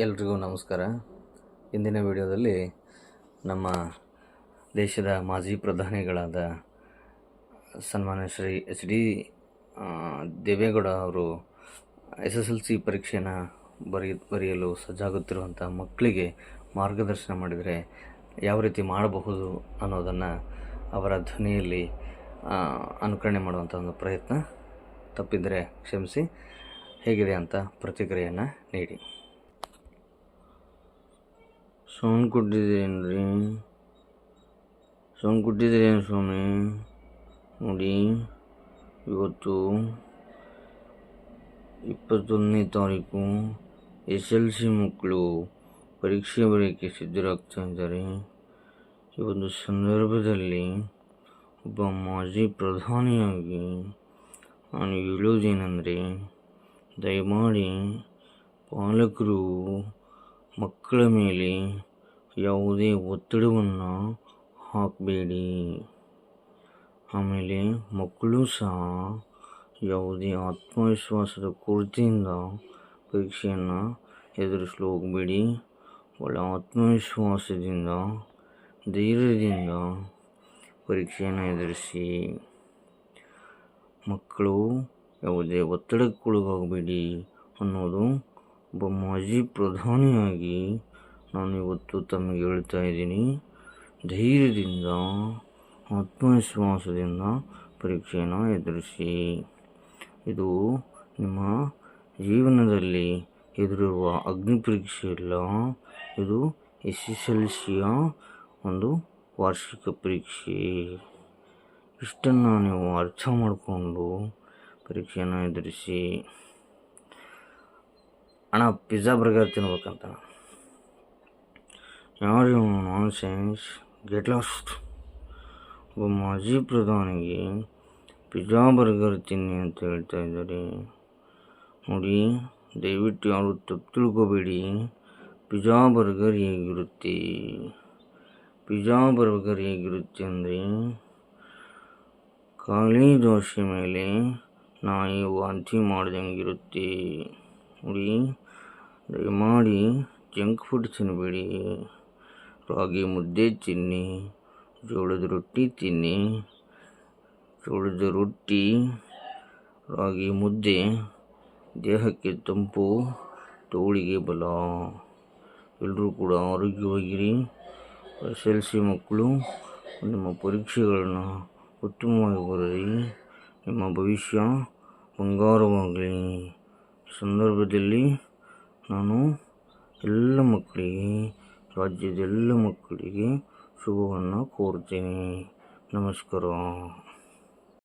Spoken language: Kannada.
ಎಲ್ರಿಗೂ ನಮಸ್ಕಾರ. ಇಂದಿನ ವಿಡಿಯೋದಲ್ಲಿ ನಮ್ಮ ದೇಶದ ಮಾಜಿ ಪ್ರಧಾನಿಗಳಾದ ಸನ್ಮಾನ್ಯ ಶ್ರೀ HD ದೇವೇಗೌಡ ಅವರು SSLC ಪರೀಕ್ಷೆಯನ್ನು ಬರೆಯಲು ಸಜ್ಜಾಗುತ್ತಿರುವಂಥ ಮಕ್ಕಳಿಗೆ ಮಾರ್ಗದರ್ಶನ ಮಾಡಿದರೆ ಯಾವ ರೀತಿ ಮಾಡಬಹುದು ಅನ್ನೋದನ್ನು ಅವರ ಧ್ವನಿಯಲ್ಲಿ ಅನುಕರಣೆ ಮಾಡುವಂಥ ಒಂದು ಪ್ರಯತ್ನ. ತಪ್ಪಿದರೆ ಕ್ಷಮಿಸಿ. ಹೇಗಿದೆ ಅಂತ ಪ್ರತಿಕ್ರಿಯೆಯನ್ನು ನೀಡಿ. ಸೌಂಡ್ ಕೊಟ್ಟಿದ್ದೀರೇನ್ರಿ? ಸೌಂಡ್ ಕೊಟ್ಟಿದ್ದೀರೇನು ಸ್ವಾಮಿ? ನೋಡಿ, ಇವತ್ತು 21ನೇ ತಾರೀಕು SSLC ಮಕ್ಕಳು ಪರೀಕ್ಷೆ ಬರೆಯೋಕ್ಕೆ ಸಿದ್ಧರಾಗ್ತಾ ಇದ್ದಾರೆ. ಈ ಒಂದು ಸಂದರ್ಭದಲ್ಲಿ ಒಬ್ಬ ಮಾಜಿ ಪ್ರಧಾನಿಯಾಗಿ ನಾನು ಹೇಳೋದೇನೆಂದರೆ, ದಯಮಾಡಿ ಪಾಲಕರು ಮಕ್ಕಳ ಮೇಲೆ ಯಾವುದೇ ಒತ್ತಡವನ್ನು ಹಾಕಬೇಡಿ. ಆಮೇಲೆ ಮಕ್ಕಳು ಸಹ ಯಾವುದೇ ಆತ್ಮವಿಶ್ವಾಸದ ಕೊರತೆಯಿಂದ ಪರೀಕ್ಷೆಯನ್ನು ಎದುರಿಸಲು ಹೋಗಬೇಡಿ. ಒಳ್ಳೆ ಆತ್ಮವಿಶ್ವಾಸದಿಂದ, ಧೈರ್ಯದಿಂದ ಪರೀಕ್ಷೆಯನ್ನು ಎದುರಿಸಿ. ಮಕ್ಕಳು ಯಾವುದೇ ಒತ್ತಡಕ್ಕೊಳಗಾಗಬೇಡಿ ಅನ್ನೋದು ಒಬ್ಬ ಮಾಜಿ ಪ್ರಧಾನಿಯಾಗಿ ನಾನು ಇವತ್ತು ತಮಗೆ ಹೇಳ್ತಾ ಇದ್ದೀನಿ. ಧೈರ್ಯದಿಂದ, ಆತ್ಮವಿಶ್ವಾಸದಿಂದ ಪರೀಕ್ಷೆಯನ್ನು ಎದುರಿಸಿ. ಇದು ನಿಮ್ಮ ಜೀವನದಲ್ಲಿ ಎದುರಿರುವ ಅಗ್ನಿ ಪರೀಕ್ಷೆ ಇಲ್ಲ, ಇದು SSLCಯ ಒಂದು ವಾರ್ಷಿಕ ಪರೀಕ್ಷೆ. ಇಷ್ಟನ್ನು ನೀವು ಅರ್ಥ ಮಾಡಿಕೊಂಡು ಪರೀಕ್ಷೆಯನ್ನು ಎದುರಿಸಿ. ಅಣ್ಣ, ಪಿಜ್ಜಾ ಬರ್ಗರ್ ತಿನ್ಬೇಕಂತ. ಯಾರು ನಾನ್ ಸೆನ್ಸ್, ಗೆಟ್ ಲಾಸ್ಟ್. ಒಬ್ಬ ಮಾಜಿ ಪ್ರಧಾನಿಗೆ ಪಿಜ್ಜಾ ಬರ್ಗರ್ ತಿನ್ನಿ ಅಂತ ಹೇಳ್ತಾ ಇದ್ದಾರೆ. ನೋಡಿ, ದಯವಿಟ್ಟು ಯಾರು ತಪ್ಪು ತಿಳ್ಕೊಬೇಡಿ. ಪಿಜ್ಜಾ ಬರ್ಗರ್ ಹೇಗಿರುತ್ತೆ ಅಂದರೆ, ಖಾಲಿ ದೋಸೆ ಮೇಲೆ ನಾಯಿ ವಾಂತಿ ಮಾಡ್ದಂಗಿರುತ್ತೆ. ನೋಡಿ, ದಯಮಾಡಿ ಜಂಕ್ ಫುಡ್ ತಿನ್ನಬೇಡಿ. ರಾಗಿ ಮುದ್ದೆ ತಿನ್ನಿ, ಜೋಳದ ರೊಟ್ಟಿ ತಿನ್ನಿ. ಜೋಳದ ರೊಟ್ಟಿ, ರಾಗಿ ಮುದ್ದೆ ದೇಹಕ್ಕೆ ತಂಪು, ತೋಳಿಗೆ ಬಲ. ಎಲ್ಲರೂ ಕೂಡ ಆರೋಗ್ಯವಾಗಿರಿ. SSLC ಮಕ್ಕಳು ನಿಮ್ಮ ಪರೀಕ್ಷೆಗಳನ್ನು ಉತ್ತಮವಾಗಿ ಬರೆಯಿರಿ. ನಿಮ್ಮ ಭವಿಷ್ಯ ಬಂಗಾರವಾಗಲಿ. ಸಂದರ್ಭದಲ್ಲಿ ನಾನು ಎಲ್ಲ ಮಕ್ಕಳಿಗೆ, ರಾಜ್ಯದ ಎಲ್ಲ ಮಕ್ಕಳಿಗೆ ಶುಭವನ್ನು ಕೋರ್ತೇನೆ. ನಮಸ್ಕಾರ.